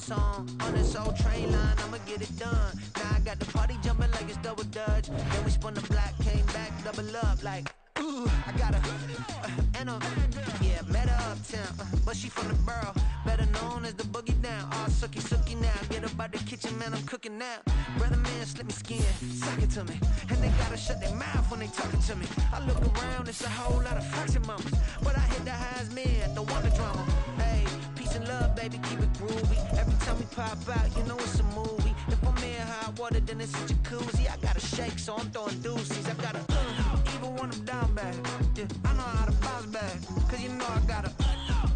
On this old train line, I'ma get it done. Now I got the party jumping like it's double dutch. Then we spun the block, came back, double up like, ooh, I got a, yeah, met her uptown, but she from the borough, better known as the boogie down. All sookie sookie now, get up out the kitchen, man, I'm cooking now. Brother man, slip me skin, suck it to me, and they gotta shut their mouth when they talking to me. I look around, it's a whole lot of fraction mamas, but I hit the highs, man, don't want the drama. Hey, peace and love, baby, keep it groovy. Every time we pop out, you know it's a movie. If I'm in hot water, then it's a jacuzzi. I gotta shake, so I'm throwing deuces. I gotta even when I'm down bad. Yeah, I know how to bounce back, cause you know I gotta.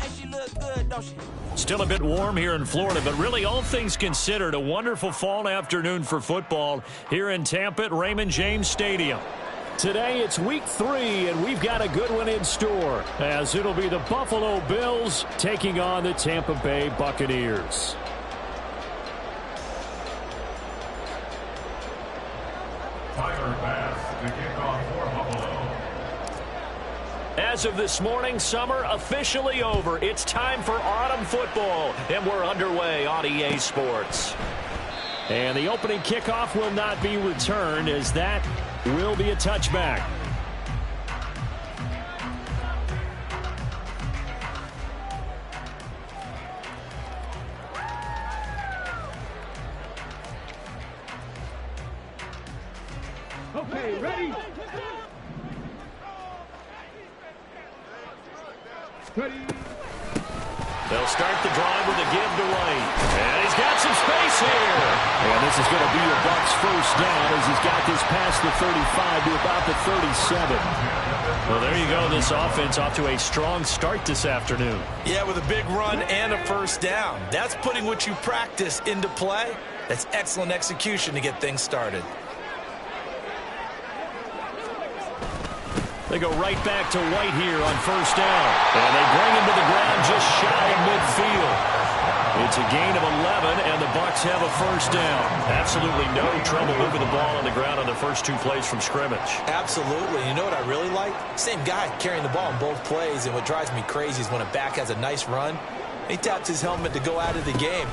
And she look good, don't she? Still a bit warm here in Florida, but really all things considered, a wonderful fall afternoon for football here in Tampa at Raymond James Stadium. Today it's week 3, and we've got a good one in store, as it'll be the Buffalo Bills taking on the Tampa Bay Buccaneers. As of this morning, summer officially over. It's time for autumn football, and we're underway on EA Sports. And the opening kickoff will not be returned, as that will be a touchback. Okay, ready? Ready. They'll start the drive with a give to White. And he's got some space here. And this is going to be a Bucs first down as he's got this past the 35 to about the 37. Well, there you go. This offense off to a strong start this afternoon. Yeah, with a big run and a first down. That's putting what you practice into play. That's excellent execution to get things started. They go right back to White here on first down. And they bring him to the ground just shy of midfield. It's a gain of 11, and the Bucs have a first down. Absolutely no trouble moving the ball on the ground on the first 2 plays from scrimmage. Absolutely. You know what I really like? Same guy carrying the ball in both plays, and what drives me crazy is when a back has a nice run, he taps his helmet to go out of the game.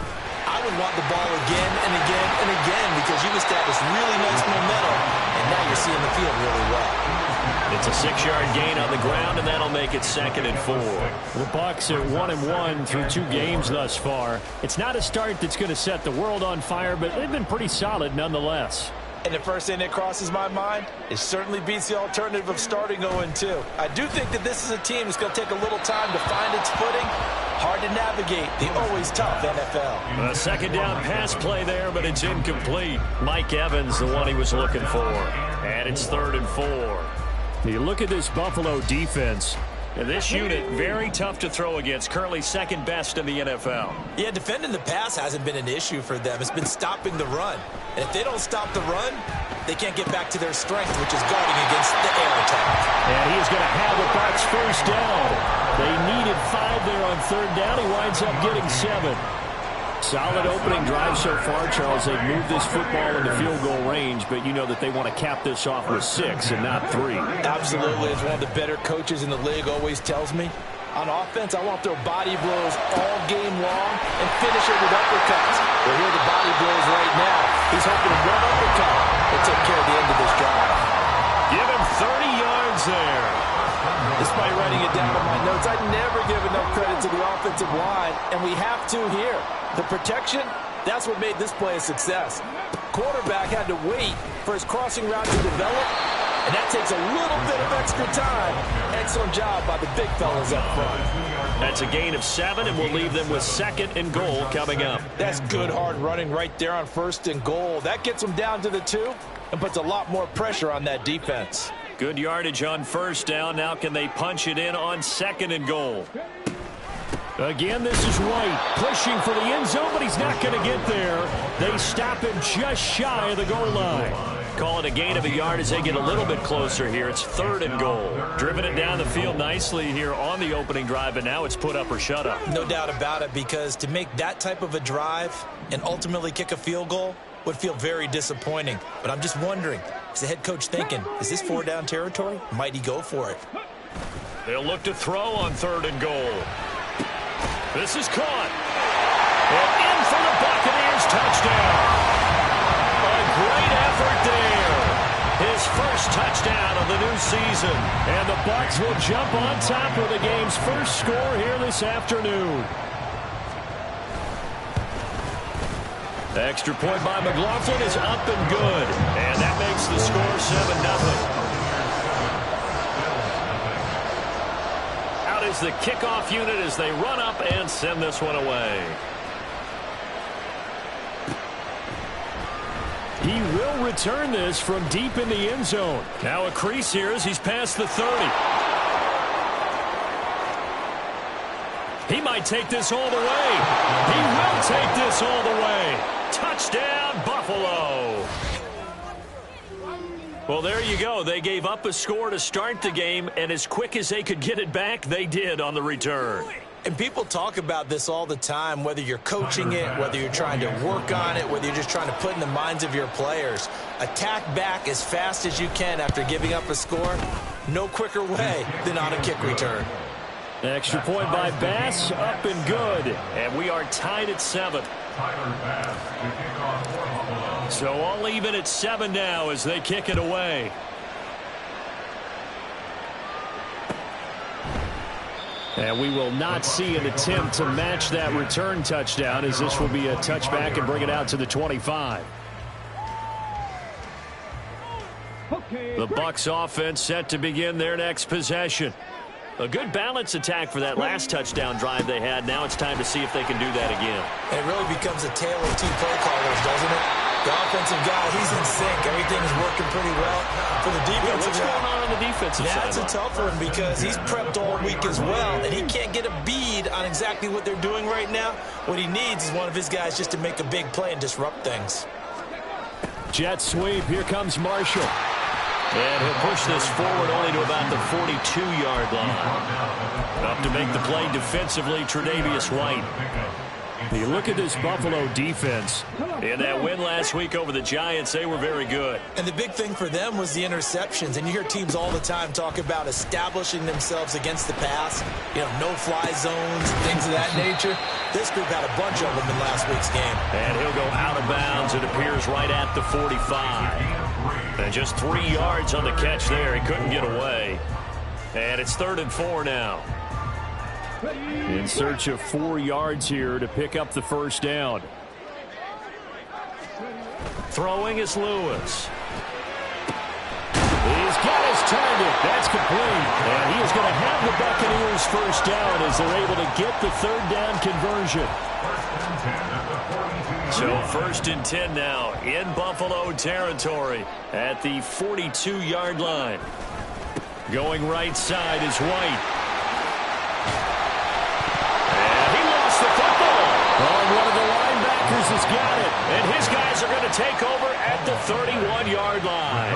I would want the ball again and again and again because you establish really nice momentum, and now you're seeing the field really well. It's a 6-yard gain on the ground, and that'll make it 2nd and 4. The Bucs are 1-1 through 2 games thus far. It's not a start that's going to set the world on fire, but they've been pretty solid nonetheless. And the first thing that crosses my mind, it certainly beats the alternative of starting 0-2. I do think that this is a team that's going to take a little time to find its footing. Hard to navigate the always tough NFL. A second down pass play there, but it's incomplete. Mike Evans, the one he was looking for. And it's 3rd and 4. You look at this Buffalo defense, and this unit, very tough to throw against, currently 2nd best in the NFL. Yeah, defending the pass hasn't been an issue for them. It's been stopping the run. And if they don't stop the run, they can't get back to their strength, which is guarding against the air attack. And he is going to have the Bucs first down. They needed 5 there on 3rd down. He winds up getting 7. Solid opening drive so far, Charles. They've moved this football into field goal range, but you know that they want to cap this off with 6 and not 3. Absolutely. As one of the better coaches in the league always tells me, on offense, I want to throw body blows all game long and finish it with uppercuts. Well, here are the body blows right now. He's hoping one uppercut will take care of the end of this drive. Give him 30 yards there. Despite writing it down in my notes, I never give enough credit to the offensive line, and we have to here. The protection, that's what made this play a success. Quarterback had to wait for his crossing route to develop, and that takes a little bit of extra time. Excellent job by the big fellas up front. That's a gain of 7, and we'll leave them with 2nd and goal coming up. That's good hard running right there on 1st and goal. That gets them down to the 2 and puts a lot more pressure on that defense. Good yardage on 1st down. Now can they punch it in on 2nd and goal? Again, this is White pushing for the end zone, but he's not going to get there. They stop him just shy of the goal line. Call it a gain of a yard as they get a little bit closer here. It's 3rd and goal. Driven it down the field nicely here on the opening drive, and now it's put up or shut up. No doubt about it, because to make that type of a drive and ultimately kick a field goal would feel very disappointing. But I'm just wondering, is the head coach thinking, is this 4-down territory? Might he go for it? They'll look to throw on 3rd and goal. This is caught. And in for the his touchdown. A great effort there. His first touchdown of the new season. And the Bucs will jump on top of the game's first score here this afternoon. The extra point by McLaughlin is up and good. And that makes the score 7-0. Out is the kickoff unit as they run up and send this one away. He will return this from deep in the end zone. Now a crease here as he's past the 30. He might take this all the way. He will take this all the way. Touchdown, Buffalo. Well, there you go. They gave up a score to start the game, and as quick as they could get it back, they did on the return. And people talk about this all the time, whether you're coaching it, whether you're trying to work on it, whether you're just trying to put in the minds of your players. Attack back as fast as you can after giving up a score. No quicker way than on a kick return. Extra point by Bass, up and good. And we are tied at 7. So all even at 7 now as they kick it away. And we will not see an attempt to match that return touchdown, as this will be a touchback and bring it out to the 25. The Bucs offense set to begin their next possession. A good balance attack for that last touchdown drive they had. Now it's time to see if they can do that again. It really becomes a tale of two play callers, doesn't it? The offensive guy, he's in sync. Everything's working pretty well. For the defensive what's going on the defensive side? That's a tough one because he's prepped all week as well, and he can't get a bead on exactly what they're doing right now. What he needs is one of his guys just to make a big play and disrupt things. Jet sweep. Here comes Marshall. And he'll push this forward only to about the 42-yard line. Up to make the play defensively, Tre'Davious White. You look at this Buffalo defense. In that win last week over the Giants, they were very good. And the big thing for them was the interceptions. And you hear teams all the time talk about establishing themselves against the pass. You know, no-fly zones, things of that nature. This group had a bunch of them in last week's game. And he'll go out of bounds. It appears right at the 45. And just 3 yards on the catch there. He couldn't get away. And it's 3rd and 4 now. In search of 4 yards here to pick up the first down. Throwing is Lewis. He's got his target. That's complete. And he is going to have the Buccaneers first down as they're able to get the 3rd down conversion. So 1st and 10 now in Buffalo territory at the 42-yard line. Going right side is White. One of the linebackers has got it, and his guys are going to take over at the 31-yard line.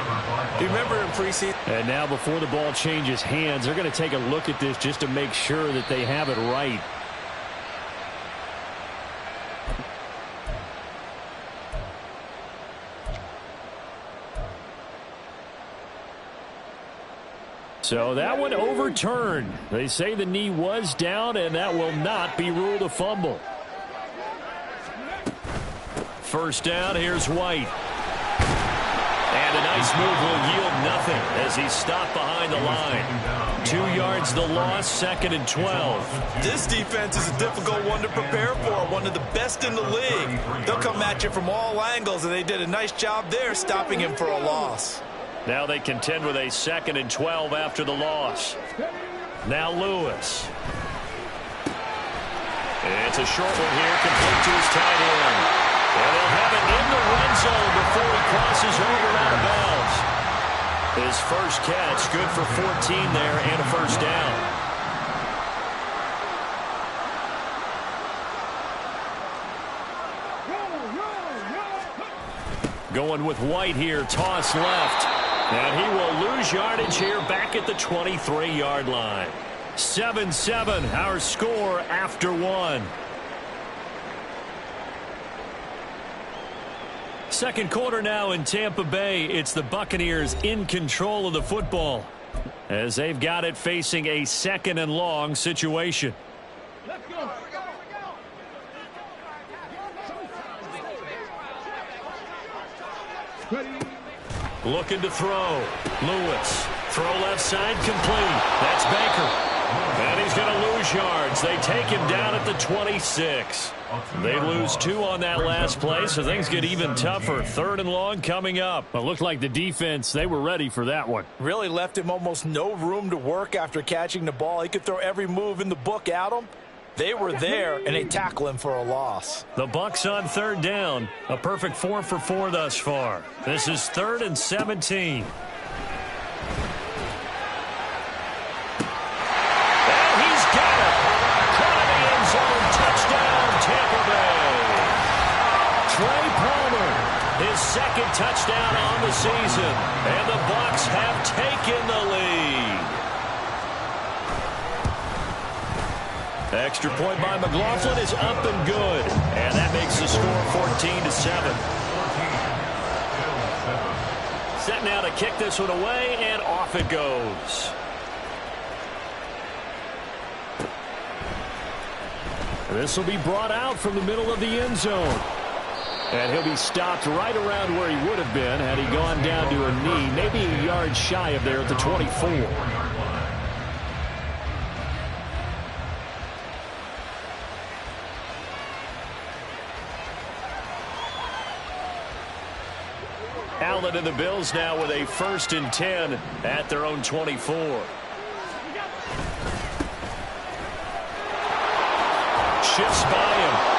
Do you remember in preseason? And now before the ball changes hands, they're going to take a look at this just to make sure that they have it right. So that one overturned. They say the knee was down, and that will not be ruled a fumble. First down, here's White. And a nice move will yield nothing as he's stopped behind the line. 2 yards the loss, 2nd and 12. This defense is a difficult one to prepare for, one of the best in the league. They'll come at you from all angles, and they did a nice job there stopping him for a loss. Now they contend with a 2nd and 12 after the loss. Now Lewis. It's a short one here, complete to his tight end. And they'll have it in the red zone before he crosses over out of bounds. His first catch, good for 14 there and a first down. Going with White here, toss left. And he will lose yardage here back at the 23-yard line. 7-7, our score after 1. Second quarter now in Tampa Bay. It's the Buccaneers in control of the football as they've got it facing a 2nd and long situation. Let's go. looking to throw. Lewis, throw left side, complete. That's Baker. And he's going to lose yards. They take him down at the 26. They lose 2 on that last play, so things get even tougher. 3rd and long coming up. It looked like the defense, they were ready for that one. Really left him almost no room to work after catching the ball. He could throw every move in the book at him. They were there, and they tackle him for a loss. The Bucs on 3rd down. A perfect 4 for 4 thus far. This is 3rd and 17. Trey Palmer, his 2nd touchdown on the season, and the Bucs have taken the lead. Extra point by McLaughlin is up and good, and that makes the score 14-7. Set now to kick this one away, and off it goes. This will be brought out from the middle of the end zone. And he'll be stopped right around where he would have been had he gone down to a knee, maybe a yard shy of there at the 24. Allen and the Bills now with a 1st and 10 at their own 24. Shifts by him.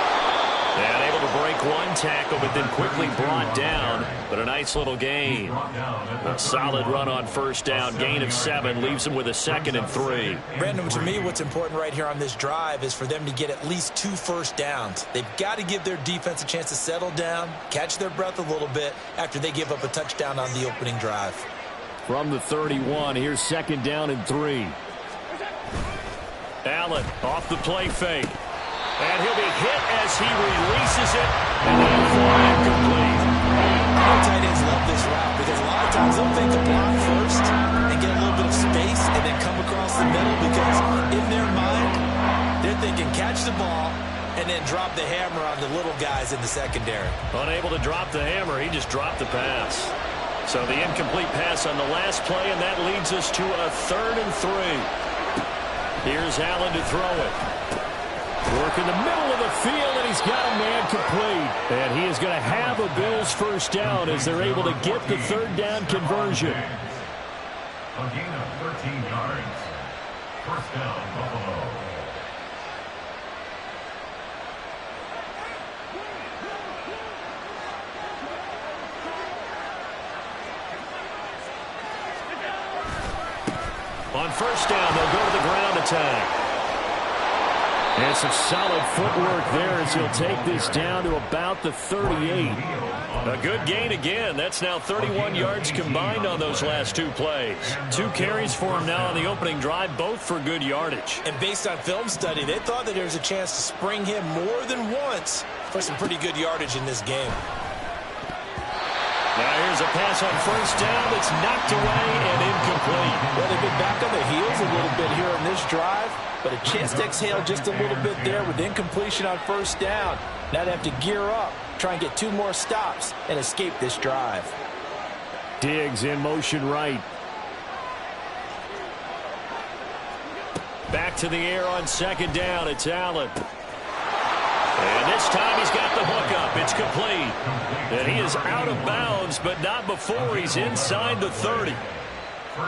And able to break one tackle, but then quickly brought down. But a nice little gain. A solid run on 1st down. Gain of 7 leaves him with a 2nd and 3. Brandon, to me, what's important right here on this drive is for them to get at least 2 first downs. They've got to give their defense a chance to settle down, catch their breath a little bit after they give up a touchdown on the opening drive. From the 31, here's 2nd down and 3. Allen off the play fake. And he'll be hit as he releases it, and they'll fly incomplete. Tight ends love this route because a lot of times they'll think to block first and get a little bit of space and then come across the middle because in their mind, they're thinking catch the ball and then drop the hammer on the little guys in the secondary. Unable to drop the hammer, he just dropped the pass. So the incomplete pass on the last play, and that leads us to a 3rd and 3. Here's Allen to throw it. Work in the middle of the field, and he's got a man complete. And he is going to have a Bills 1st down as they're able to get the 3rd down conversion. A gain of 13 yards. 1st down, Buffalo. On 1st down, they'll go to the ground attack. And some solid footwork there as he'll take this down to about the 38. A good gain again. That's now 31 yards combined on those last 2 plays. 2 carries for him now on the opening drive, both for good yardage. And based on film study, they thought that there was a chance to spring him more than once for some pretty good yardage in this game. Now here's a pass on 1st down that's knocked away and incomplete. Well, they've been back on the heels a little bit here in this drive, but a chance to exhale just a little bit there with incompletion on 1st down. Now they have to gear up, try and get 2 more stops and escape this drive. Diggs in motion right. Back to the air on 2nd down. It's Allen. And this time he's got the hook up. It's complete. And he is out of bounds, but not before he's inside the 30.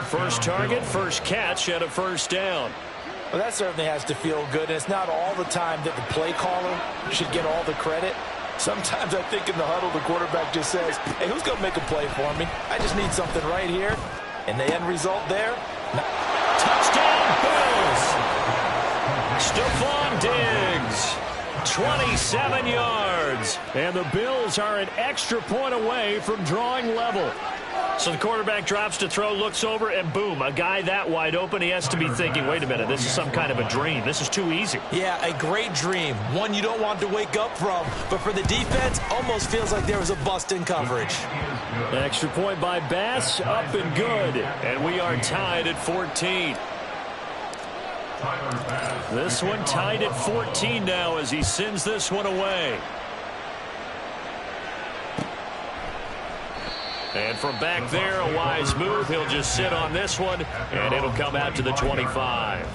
First target, first catch at a 1st down. Well, that certainly has to feel good. And it's not all the time that the play caller should get all the credit. Sometimes I think in the huddle, the quarterback just says, hey, who's going to make a play for me? I just need something right here. And the end result there, touchdown, Bills. Stephon Diggs. 27 yards. And the Bills are an extra point away from drawing level. So the quarterback drops to throw, looks over, and boom, a guy that wide open. He has to be thinking, wait a minute, this is some kind of a dream. This is too easy. Yeah, a great dream. One you don't want to wake up from. But for the defense, almost feels like there was a bust in coverage. Extra point by Bass, up and good. And we are tied at 14. This one tied at 14 now as he sends this one away. And from back there, a wise move. He'll just sit on this one, and it'll come out to the 25.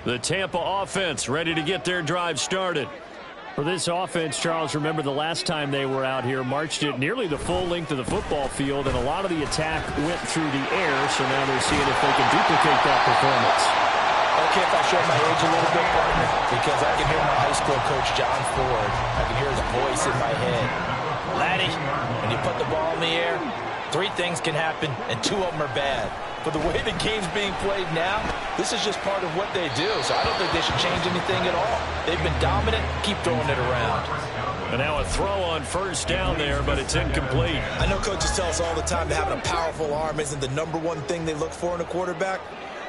The Tampa offense ready to get their drive started. For this offense, Charles, remember the last time they were out here, marched it nearly the full length of the football field, and a lot of the attack went through the air, so now they're seeing if they can duplicate that performance. Okay, if I show my age a little bit, partner, because I can hear my high school coach, John Ford. I can hear his voice in my head. Laddie, when you put the ball in the air, 3 things can happen, and 2 of them are bad. But the way the game's being played now, this is just part of what they do. So I don't think they should change anything at all. They've been dominant. Keep throwing it around. And now a throw on first down there, but it's incomplete. I know coaches tell us all the time that having a powerful arm isn't the #1 thing they look for in a quarterback.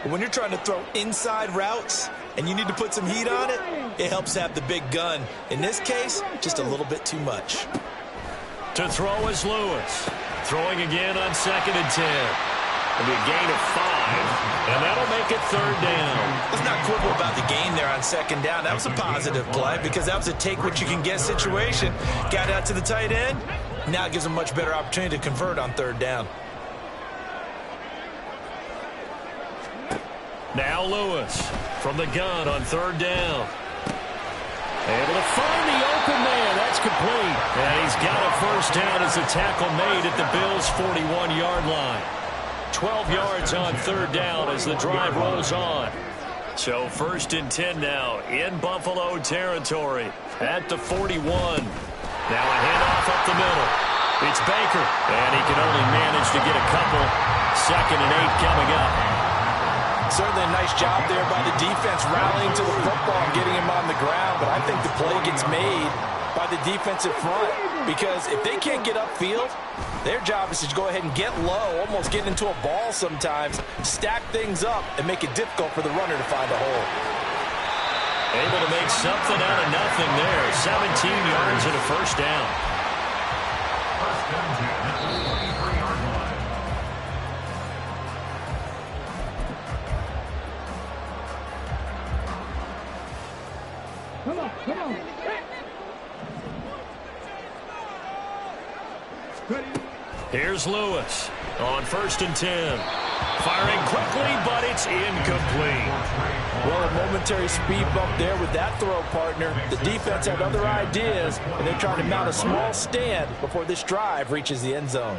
But when you're trying to throw inside routes and you need to put some heat on it, it helps have the big gun. In this case, just a little bit too much. To throw is Lewis. Throwing again on 2nd and 10. It'll be a gain of 5, and that'll make it 3rd down. Let's not quibble about the gain there on 2nd down. That was a positive play because that was a take-what-you-can-get situation. Got out to the tight end. Now it gives them a much better opportunity to convert on 3rd down. Now Lewis from the gun on 3rd down. Able to find the open man. That's complete. And he's got a first down as the tackle made at the Bills' 41-yard line. 12 yards on 3rd down as the drive rolls on. So 1st and 10 now in Buffalo territory at the 41. Now a handoff up the middle. It's Baker, and he can only manage to get a couple. 2nd and 8 coming up. Certainly a nice job there by the defense rallying to the football and getting him on the ground. But I think the play gets made by the defensive front because if they can't get upfield, their job is to go ahead and get low, almost get into a ball sometimes, stack things up, and make it difficult for the runner to find a hole. Able to make something out of nothing there. 17 yards and a first down. First down to the 23-yard line. Come on. Here's Lewis on 1st and 10. Firing quickly, but it's incomplete. Well, a momentary speed bump there with that throw, partner. The defense had other ideas, and they're trying to mount a small stand before this drive reaches the end zone.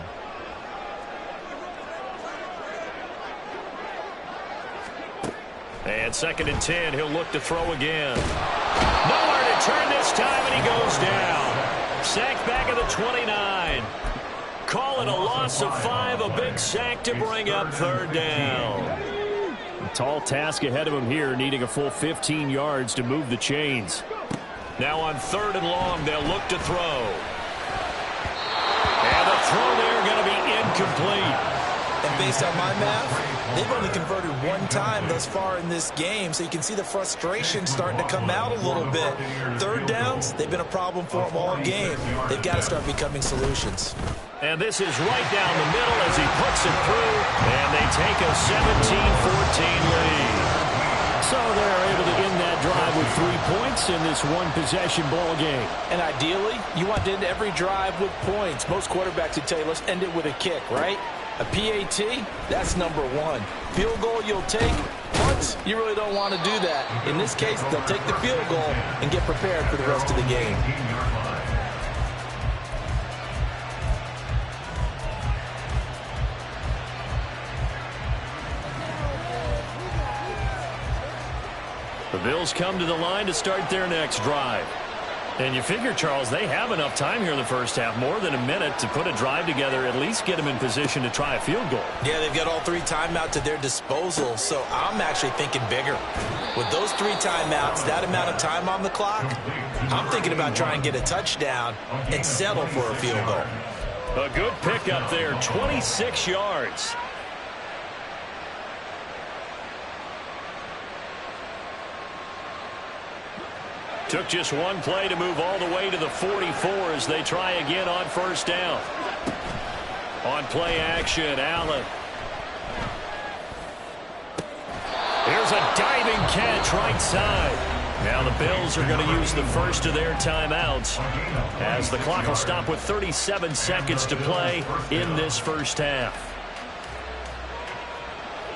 And 2nd and 10, he'll look to throw again. Nowhere to turn this time, and he goes down. Sacked back at the 29. Call it a loss of 5, a big sack to bring up 3rd down. A tall task ahead of him here, needing a full 15 yards to move the chains. Now on 3rd and long, they'll look to throw. And the throw there going to be incomplete. And based on my math, they've only converted 1 time thus far in this game, so you can see the frustration starting to come out a little bit. 3rd downs, they've been a problem for them all game. They've got to start becoming solutions. And this is right down the middle as he puts it through, and they take a 17-14 lead. So they're able to end that drive with 3 points in this one-possession ball game. And ideally, you want to end every drive with points. Most quarterbacks would tell you, let's end it with a kick, right? A PAT, that's #1. Field goal you'll take. Punts, you really don't want to do that. In this case, they'll take the field goal and get prepared for the rest of the game. The Bills come to the line to start their next drive. And you figure, Charles, they have enough time here in the first half, more than a minute, to put a drive together, at least get them in position to try a field goal. Yeah, they've got all 3 timeouts at their disposal, so I'm actually thinking bigger. With those 3 timeouts, that amount of time on the clock, I'm thinking about trying to get a touchdown and settle for a field goal. A good pickup there, 26 yards. Took just 1 play to move all the way to the 44 as they try again on 1st down. On play action, Allen. Here's a diving catch right side. Now the Bills are going to use the first of their timeouts as the clock will stop with 37 seconds to play in this first half.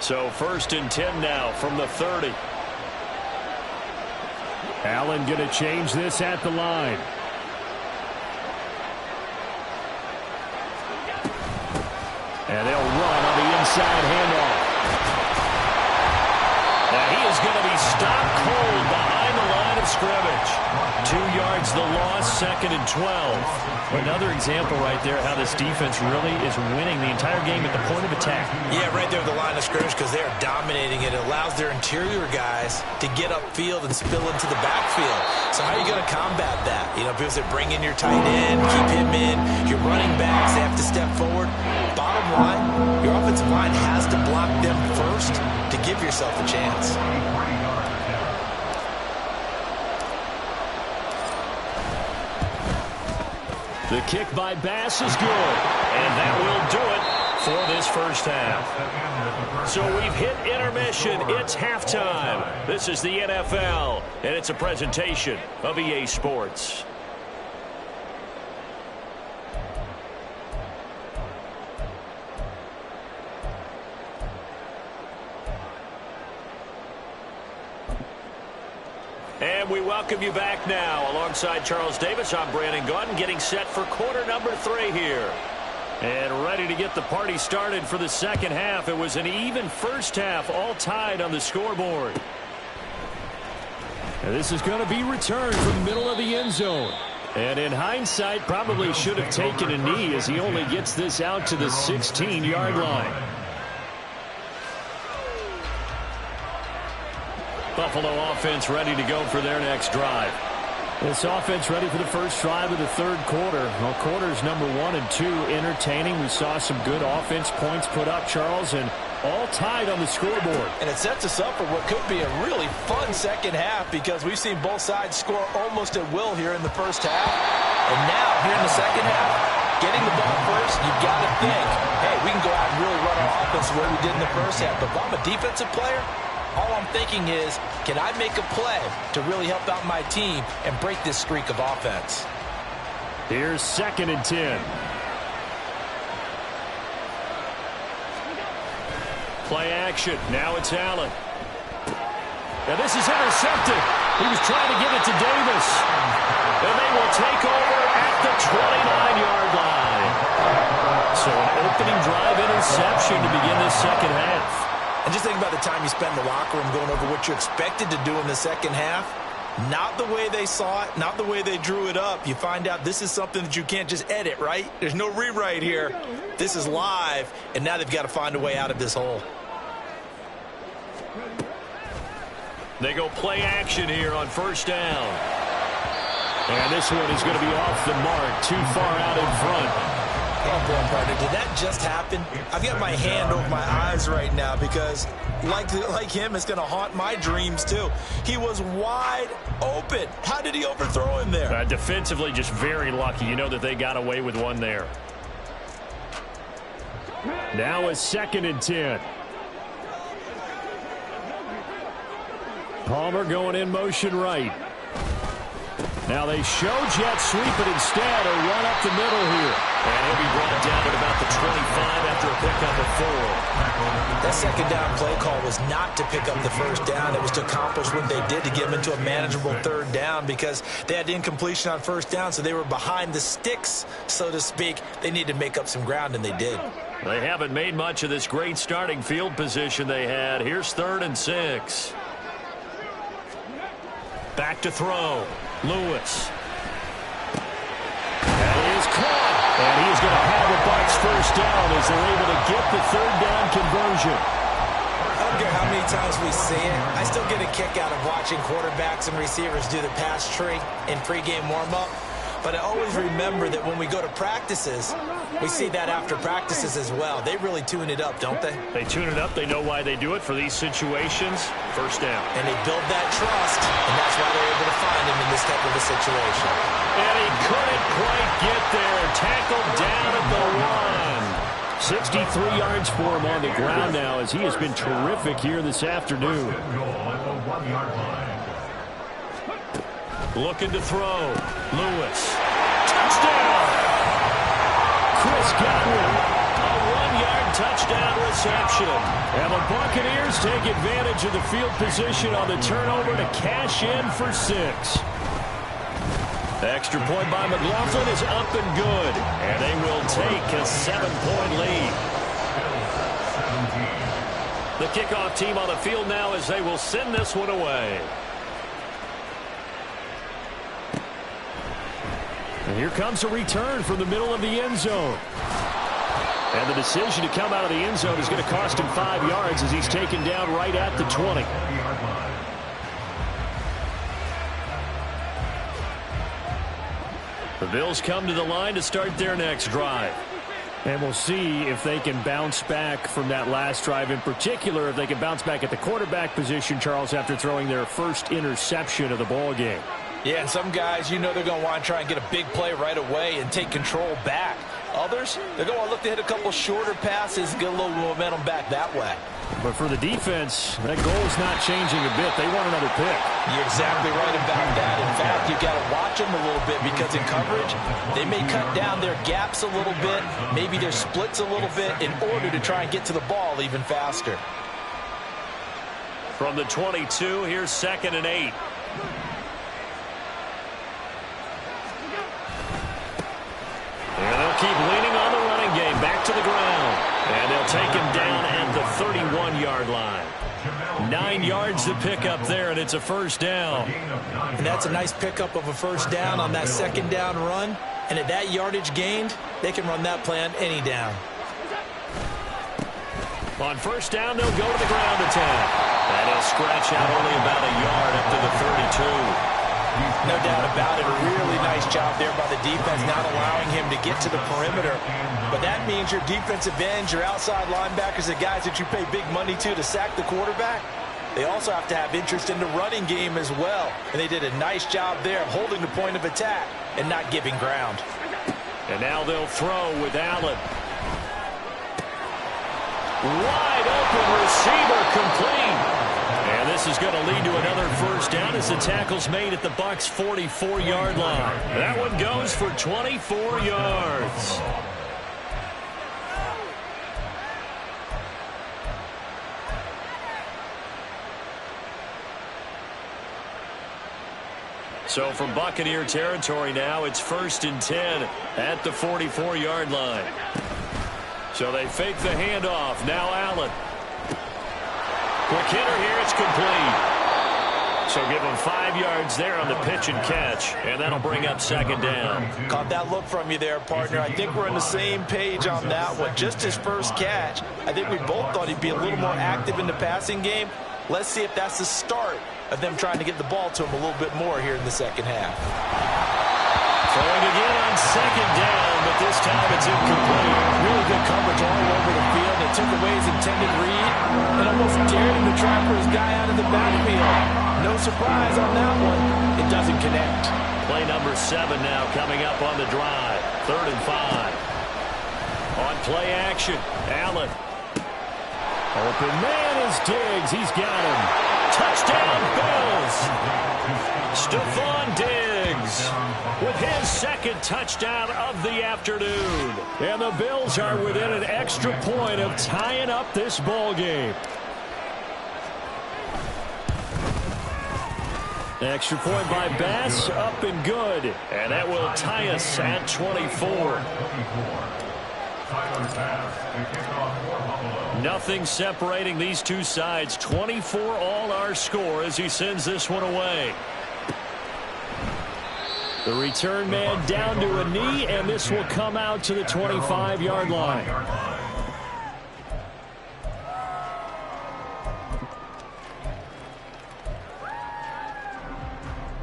So 1st and 10 now from the 30. Allen going to change this at the line. And they'll run on the inside handoff. Now he is going to be stopped cold behind the line of scrimmage. 2 yards the loss, 2nd and 12. Another example right there how this defense really is winning the entire game at the point of attack. Yeah, right there at the line of scrimmage because they're dominating it. It allows their interior guys to get upfield and spill into the backfield. So how are you going to combat that? You know, because they bring in your tight end, keep him in. Your running backs, they have to step forward. Bottom line, your offensive line has to block them first to give yourself a chance. The kick by Bass is good, and that will do it for this first half. So we've hit intermission. It's halftime. This is the NFL, and it's a presentation of EA Sports. And we welcome you back now. Alongside Charles Davis, I'm Brandon Gaudin, getting set for quarter number 3 here. And ready to get the party started for the second half. It was an even first half, all tied on the scoreboard. And this is going to be returned from the middle of the end zone. And in hindsight, probably should have taken a knee as he only gets this out to the 16-yard line. Buffalo offense ready to go for their next drive. This offense ready for the first drive of the third quarter. Well, quarters number 1 and 2 entertaining. We saw some good offense points put up, Charles, and all tied on the scoreboard. And it sets us up for what could be a really fun second half because we've seen both sides score almost at will here in the first half. And now, here in the second half, getting the ball first, you've got to think, hey, we can go out and really run our offense the way we did in the first half. But if I'm a defensive player, all I'm thinking is, can I make a play to really help out my team and break this streak of offense? Here's 2nd and 10. Play action. Now it's Allen. Now this is intercepted. He was trying to get it to Davis. And they will take over at the 29-yard line. So an opening drive interception to begin this second half. And just think about the time you spend in the locker room going over what you expected to do in the second half. Not the way they saw it, not the way they drew it up. You find out this is something that you can't just edit, right? There's no rewrite here. This is live, and now they've got to find a way out of this hole. They go play action here on first down. And this one is going to be off the mark, too far out in front. Oh, boy, partner, did that just happen? I've got my hand over my eyes right now because, like him, it's going to haunt my dreams, too. He was wide open. How did he overthrow him there? Defensively, just very lucky. You know that they got away with one there. Now it's 2nd and 10. Palmer going in motion right. Now they show jet sweep, but instead a run up the middle here. And he'll be brought down at about the 25 after a pickup of 4. That second down play call was not to pick up the first down. It was to accomplish what they did to get them into a manageable third down because they had incompletion on first down, so they were behind the sticks, so to speak. They needed to make up some ground, and they did. They haven't made much of this great starting field position they had. Here's 3rd and 6. Back to throw. Lewis. That is caught. And he's going to have a Bucs first down as they're able to get the third down conversion. I don't care how many times we see it. I still get a kick out of watching quarterbacks and receivers do the pass tree in pregame warm-up. But I always remember that when we go to practices, we see that after practices as well. They really tune it up, don't they? They tune it up. They know why they do it for these situations. First down. And they build that trust, and that's why they're able to find him in this type of a situation. And he couldn't quite get there. Tackled down at the 1. 63 yards for him on the ground now as he has been terrific here this afternoon. Looking to throw. Lewis. Touchdown! Chris Godwin. A 1-yard touchdown reception. And the Buccaneers take advantage of the field position on the turnover to cash in for 6. Extra point by McLaughlin is up and good. And they will take a 7-point lead. The kickoff team on the field now as they will send this one away. And here comes a return from the middle of the end zone. And the decision to come out of the end zone is going to cost him 5 yards as he's taken down right at the 20. The Bills come to the line to start their next drive. And we'll see if they can bounce back from that last drive. In particular, if they can bounce back at the quarterback position, Charles, after throwing their first interception of the ball game. Yeah, some guys, you know they're going to want to try and get a big play right away and take control back. Others, they're going to look to hit a couple shorter passes, get a little momentum back that way. But for the defense, that goal's not changing a bit. They want another pick. You're exactly right about that. In fact, you've got to watch them a little bit because in coverage, they may cut down their gaps a little bit, maybe their splits a little bit in order to try and get to the ball even faster. From the 22, here's 2nd and 8. And they'll keep leaning on the running game. Back to the ground. And they'll take him down at the 31-yard line. 9 yards to pick up there, and it's a first down. And that's a nice pickup of a first down on that second down run. And at that yardage gained, they can run that play on any down. On first down, they'll go to the ground attack. And he'll scratch out only about a yard up to the 32. No doubt about it. A really nice job there by the defense, not allowing him to get to the perimeter. But that means your defensive ends, your outside linebackers, the guys that you pay big money to sack the quarterback, they also have to have interest in the running game as well. And they did a nice job there of holding the point of attack and not giving ground. And now they'll throw with Allen. Wide open receiver complete. And this is going to lead to another first down as the tackle's made at the Bucs' 44-yard line. That one goes for 24 yards. So from Buccaneer territory now, it's 1st and 10 at the 44-yard line. So they fake the handoff. Now Allen. Quick hitter here. It's complete. So give him 5 yards there on the pitch and catch. And that'll bring up 2nd down. Caught that look from you there, partner. I think we're on the same page on that one. Just his first catch. I think we both thought he'd be a little more active in the passing game. Let's see if that's the start of them trying to get the ball to him a little bit more here in the second half. Throwing again on 2nd down, but this time it's incomplete. Really good coverage all over the field. It took away his intended read and almost dared him to try for his guy out of the backfield. No surprise on that one. It doesn't connect. Play number 7 now coming up on the drive. 3rd and 5. On play action, Allen. Open man is Diggs. He's got him. Touchdown, Bills. Stephon Diggs with his 2nd touchdown of the afternoon. And the Bills are within an extra point of tying up this ball game. Extra point by Bass, up and good. And that will tie us at 24. Nothing separating these two sides. 24 all our score as he sends this one away. The return man down to a knee, and this will come out to the 25-yard line.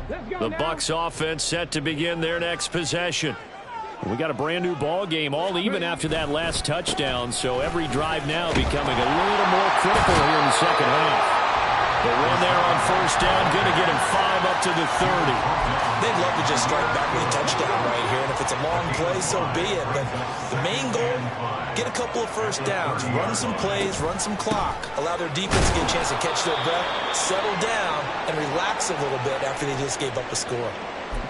The Bucs offense set to begin their next possession. We got a brand new ball game, all even after that last touchdown, so every drive now becoming a little more critical here in the second half. The run there on first down, going to get him 5 up to the 30. They'd love to just strike back with a touchdown right here, and if it's a long play, so be it. But the main goal, get a couple of first downs, run some plays, run some clock, allow their defense to get a chance to catch their breath, settle down, and relax a little bit after they just gave up a score.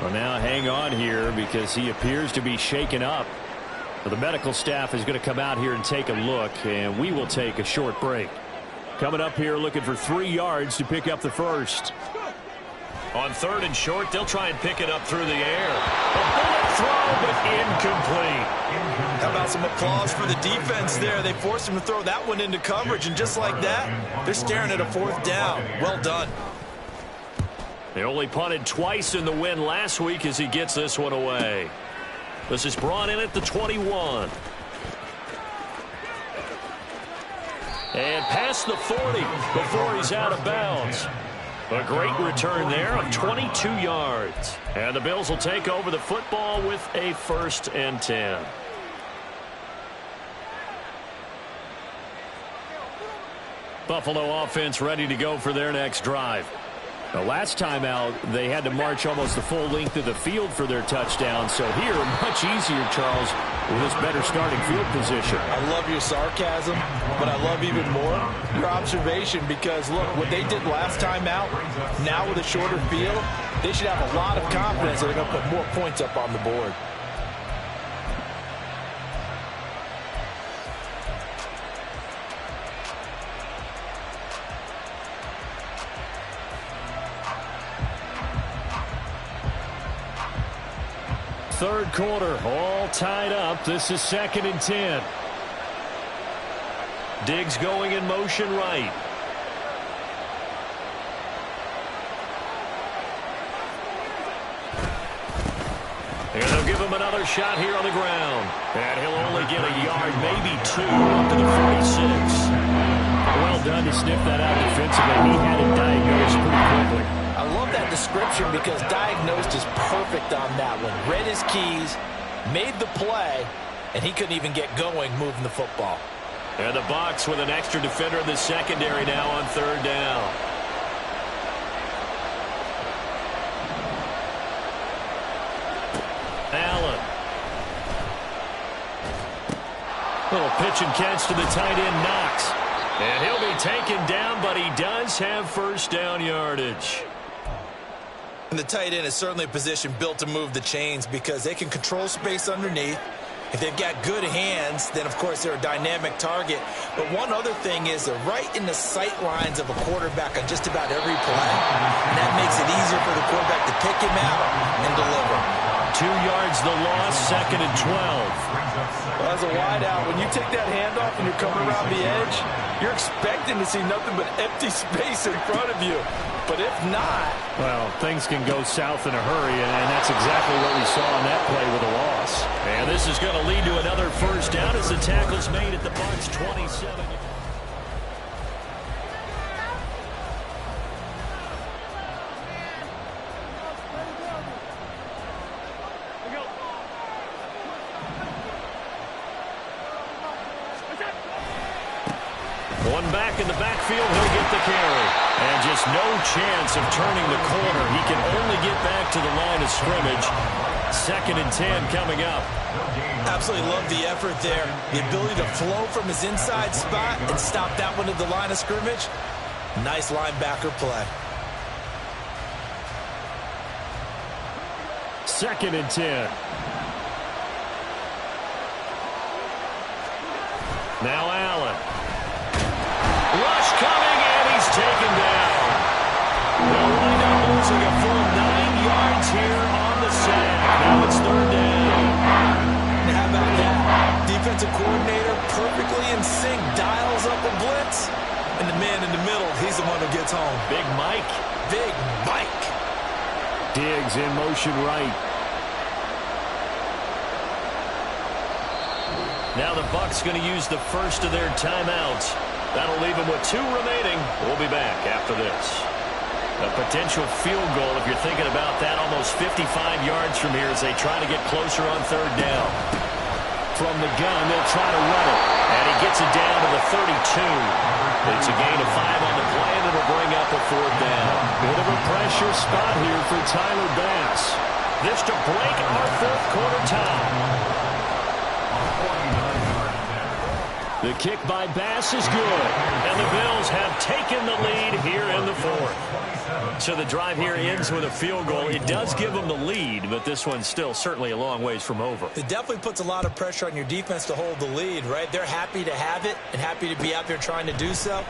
Well, now hang on here because he appears to be shaken up. The medical staff is going to come out here and take a look, and we will take a short break. Coming up here looking for 3 yards to pick up the first. On 3rd and short, they'll try and pick it up through the air. A bullet throw, but incomplete. How about some applause for the defense there? They forced him to throw that one into coverage, and just like that, they're staring at a 4th down. Well done. They only punted twice in the win last week as he gets this one away. This is brought in at the 21. And past the 40 before he's out of bounds. A great return there of 22 yards. And the Bills will take over the football with a 1st and 10. Buffalo offense ready to go for their next drive. The last time out, they had to march almost the full length of the field for their touchdown. So here, much easier, Charles, with this better starting field position. I love your sarcasm, but I love even more your observation because, look, what they did last time out, now with a shorter field, they should have a lot of confidence that they're going to put more points up on the board. Third quarter, all tied up. This is 2nd and 10. Diggs going in motion right. And they'll give him another shot here on the ground. And he'll only get a yard, maybe 2, up to the 46. Well done to sniff that out defensively. He had it diagnosed pretty quickly. I love that description because diagnosed is perfect on that one. Read his keys, made the play, and he couldn't even get going moving the football. And the Bucs with an extra defender in the secondary now on 3rd down. Allen. Little pitch and catch to the tight end, Knox. And he'll be taken down, but he does have 1st down yardage. And the tight end is certainly a position built to move the chains because they can control space underneath. If they've got good hands, then, of course, they're a dynamic target. But one other thing is they're right in the sight lines of a quarterback on just about every play. And that makes it easier for the quarterback to pick him out and deliver. 2 yards the loss, 2nd and 12. Well, as a wideout, when you take that handoff and you're coming around the edge, you're expecting to see nothing but empty space in front of you. But if not... Well, things can go south in a hurry, and that's exactly what we saw on that play with a loss. And this is going to lead to another 1st down as the tackle's made at the Bucs' 27. One back in the backfield, he'll get the carry. And just no chance of turning the corner. He can only get back to the line of scrimmage. 2nd and 10 coming up. Absolutely love the effort there. The ability to flow from his inside spot and stop that one at the line of scrimmage. Nice linebacker play. 2nd and 10. Now Allen. Rush coming, and he's taken down. They'll wind up losing a full 9 yards here on the sack. Now it's 3rd down. And how about that? Defensive coordinator perfectly in sync, dials up a blitz, and the man in the middle, he's the one who gets home. Big Mike. Big Mike. Diggs in motion right. Now the Bucs going to use the first of their timeouts. That'll leave them with 2 remaining. We'll be back after this. A potential field goal, if you're thinking about that, almost 55 yards from here as they try to get closer on 3rd down. From the gun, they'll try to run it. And he gets it down to the 32. It's a gain of 5 on the play, and it'll bring up a pressure spot here for Tyler Bass. This to break our fourth quarter tie. The kick by Bass is good, and the Bills have taken the lead here in the fourth. So the drive here ends with a field goal. It does give them the lead, but this one's still certainly a long ways from over. It definitely puts a lot of pressure on your defense to hold the lead, right? They're happy to have it and happy to be out there trying to do so.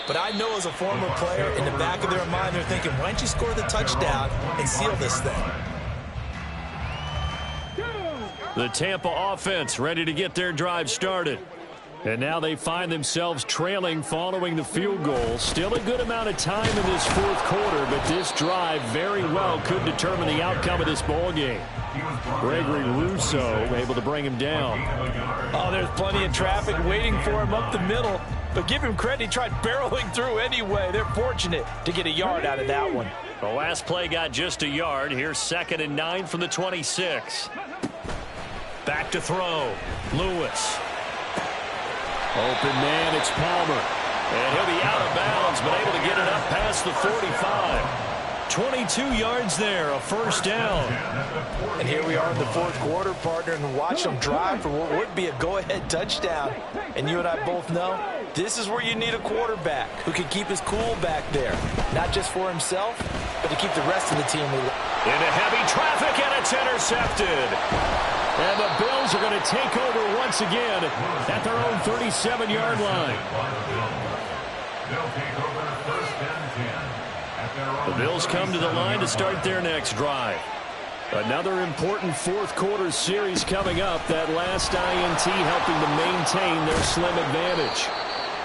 But I know as a former player, in the back of their mind, they're thinking, why don't you score the touchdown and seal this thing? The Tampa offense ready to get their drive started. And now they find themselves trailing following the field goal. Still a good amount of time in this fourth quarter, but this drive very well could determine the outcome of this ball game. Gregory Rousseau able to bring him down. Oh, there's plenty of traffic waiting for him up the middle. But give him credit, he tried barreling through anyway. They're fortunate to get a yard out of that one. The last play got just a yard. Here's 2nd and 9 from the 26. Back to throw. Lewis. Open man, it's Palmer. And he'll be out of bounds, but able to get it up past the 45. 22 yards there, a first down. And here we are in the fourth quarter, partner, and watch them drive for what would be a go-ahead touchdown. And you and I both know this is where you need a quarterback who can keep his cool back there. Not just for himself, but to keep the rest of the team. Into heavy traffic, and it's intercepted. And the Bills are going to take over once again at their own 37-yard line. The Bills come to the line to start their next drive. Another important fourth quarter series coming up. That last INT helping to maintain their slim advantage.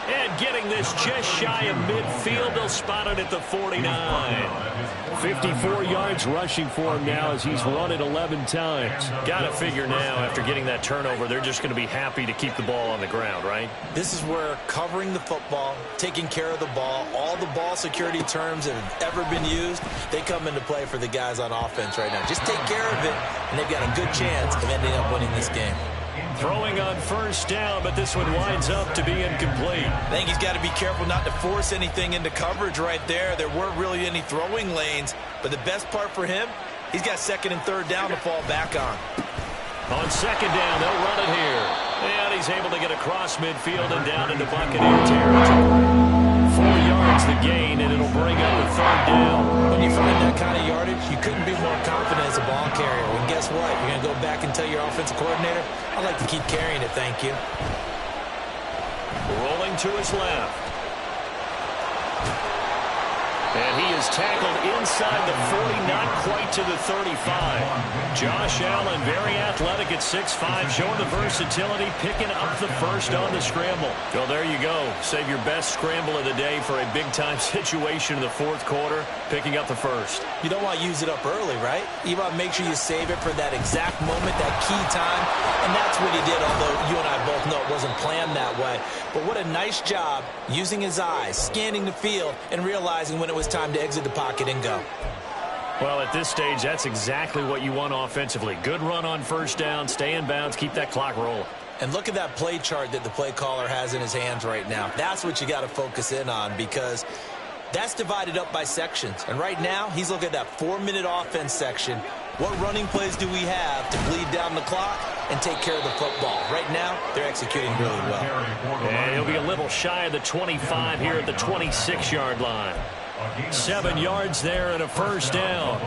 And getting this just shy of midfield, they'll spot it at the 49. 54 yards rushing for him now as he's run it 11 times. Got to figure now, after getting that turnover, they're just going to be happy to keep the ball on the ground, right? This is where covering the football, taking care of the ball, all the ball security terms that have ever been used, they come into play for the guys on offense right now. Just take care of it, and they've got a good chance of ending up winning this game. Throwing on first down, but this one winds up to be incomplete. I think he's got to be careful not to force anything into coverage right there. There weren't really any throwing lanes, but the best part for him, he's got 2nd and 3rd down to fall back on. On 2nd down, they'll run it here. And he's able to get across midfield and down into Buccaneer territory. 4 yards the gain, and it'll bring up the 3rd down. When you find that kind of yardage, you couldn't be more confident as a ball carrier. And guess what? You're going to go back and tell your offensive coordinator, I'd like to keep carrying it, thank you. Rolling to his left. And he is tackled inside the 40, not quite to the 35. Josh Allen, very athletic at 6'5", showing the versatility, picking up the first on the scramble. Well, there you go. Save your best scramble of the day for a big-time situation in the fourth quarter, picking up the first. You don't want to use it up early, right? You want to make sure you save it for that exact moment, that key time, and that's what he did, although you and I both know it wasn't planned that way. But what a nice job using his eyes, scanning the field, and realizing when it was time to exit the pocket and go. Well, at this stage, that's exactly what you want offensively. Good run on first down, stay in bounds, keep that clock rolling. And look at that play chart that the play caller has in his hands right now. That's what you got to focus in on, because that's divided up by sections. And right now, he's looking at that 4-minute offense section. What running plays do we have to bleed down the clock and take care of the football? Right now, they're executing really well. And he'll be a little shy of the 25 here at the 26-yard line. 7 yards there and a first down.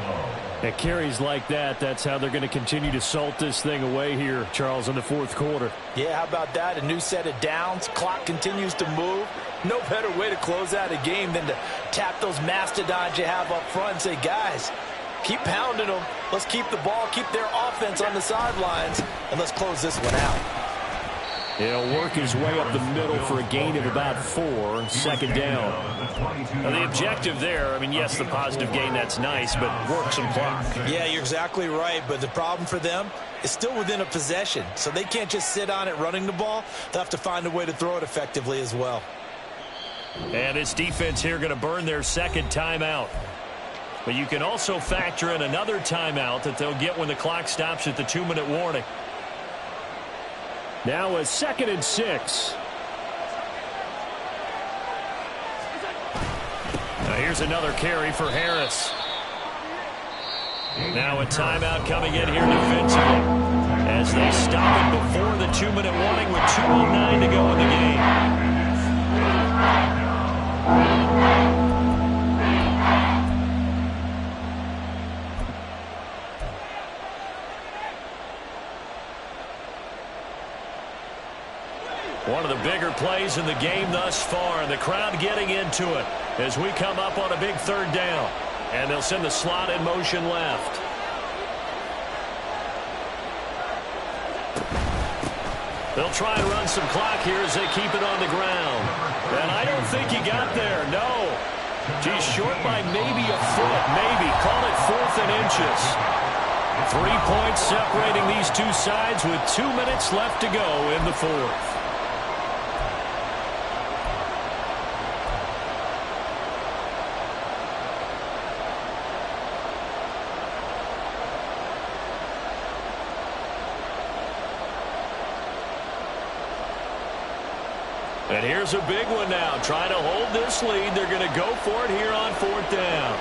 At carries like that, that's how they're going to continue to salt this thing away here, Charles, in the fourth quarter. Yeah, how about that? A new set of downs. Clock continues to move. No better way to close out a game than to tap those mastodons you have up front and say, guys, keep pounding them. Let's keep the ball, keep their offense on the sidelines, and let's close this one out. He'll work his way up the middle for a gain of about 4, 2nd down. Now, the objective there, I mean, yes, the positive gain, that's nice, but work some clock. Yeah, you're exactly right, but the problem for them is still within a possession, so they can't just sit on it running the ball. They'll have to find a way to throw it effectively as well. And this defense here going to burn their 2nd timeout. But you can also factor in another timeout that they'll get when the clock stops at the 2-minute warning. Now a 2nd and 6. here's another carry for Harris. Now a timeout coming in here defensively as they stop it before the 2-minute warning with 2:09 to go in the game. One of the bigger plays in the game thus far, and the crowd getting into it as we come up on a big 3rd down. And they'll send the slot in motion left. They'll try and run some clock here as they keep it on the ground. And I don't think he got there, no. He's short by maybe a foot, maybe. Call it 4th and inches. 3 points separating these two sides with 2 minutes left to go in the 4th. And here's a big one now. Trying to hold this lead. They're going to go for it here on 4th down.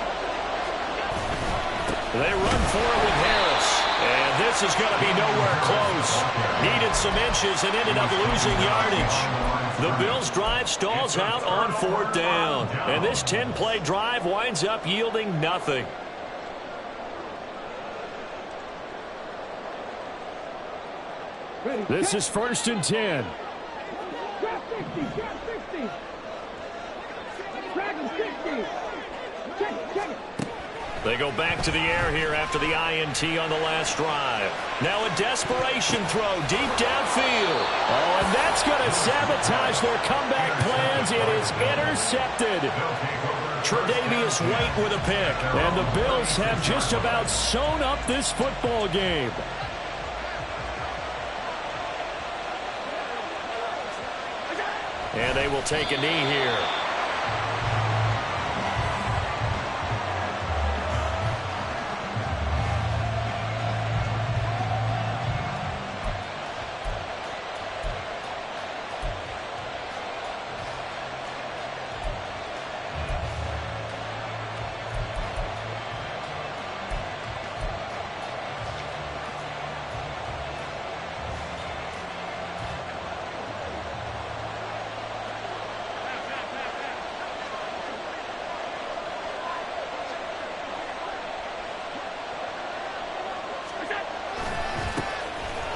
They run for it with Harris. And this is going to be nowhere close. Needed some inches and ended up losing yardage. The Bills' drive stalls out on 4th down. And this 10-play drive winds up yielding nothing. This is 1st and 10. Drop 60, drop 60. Drag him 60. Check it. They go back to the air here after the INT on the last drive. Now a desperation throw deep downfield. Oh, and that's going to sabotage their comeback plans. It is intercepted. Tre'Davious White with a pick. And the Bills have just about sewn up this football game. And they will take a knee here.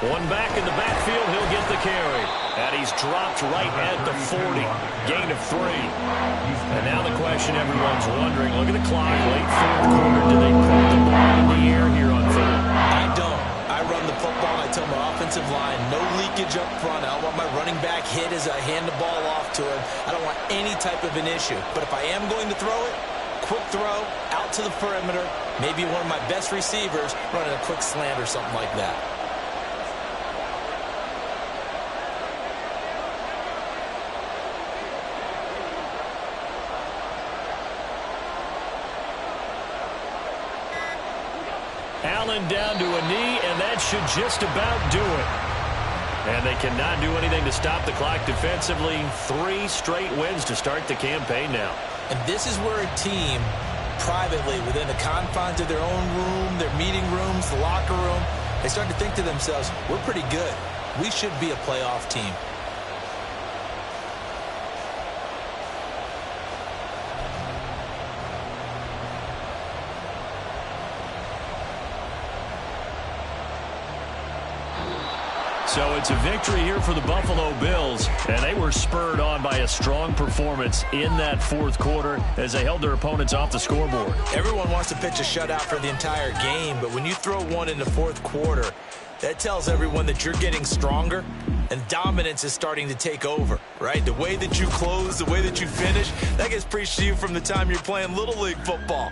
One back in the backfield, he'll get the carry. And he's dropped right at the 40. Gain of 3. And now the question everyone's wondering, look at the clock, late 4th quarter. Do they put the ball in the air here on 3rd? I don't. I run the football. I tell my offensive line, no leakage up front. I don't want my running back hit as I hand the ball off to him. I don't want any type of an issue. But if I am going to throw it, quick throw, out to the perimeter, maybe one of my best receivers running a quick slant or something like that. Allen down to a knee, and that should just about do it. And they cannot do anything to stop the clock defensively. 3 straight wins to start the campaign now. And this is where a team, privately, within the confines of their own room, their meeting rooms, the locker room, they start to think to themselves, we're pretty good. We should be a playoff team. So it's a victory here for the Buffalo Bills, and they were spurred on by a strong performance in that 4th quarter as they held their opponents off the scoreboard. Everyone wants to pitch a shutout for the entire game, but when you throw one in the 4th quarter, that tells everyone that you're getting stronger and dominance is starting to take over, right? The way that you close, the way that you finish, that gets preached to you from the time you're playing Little League football.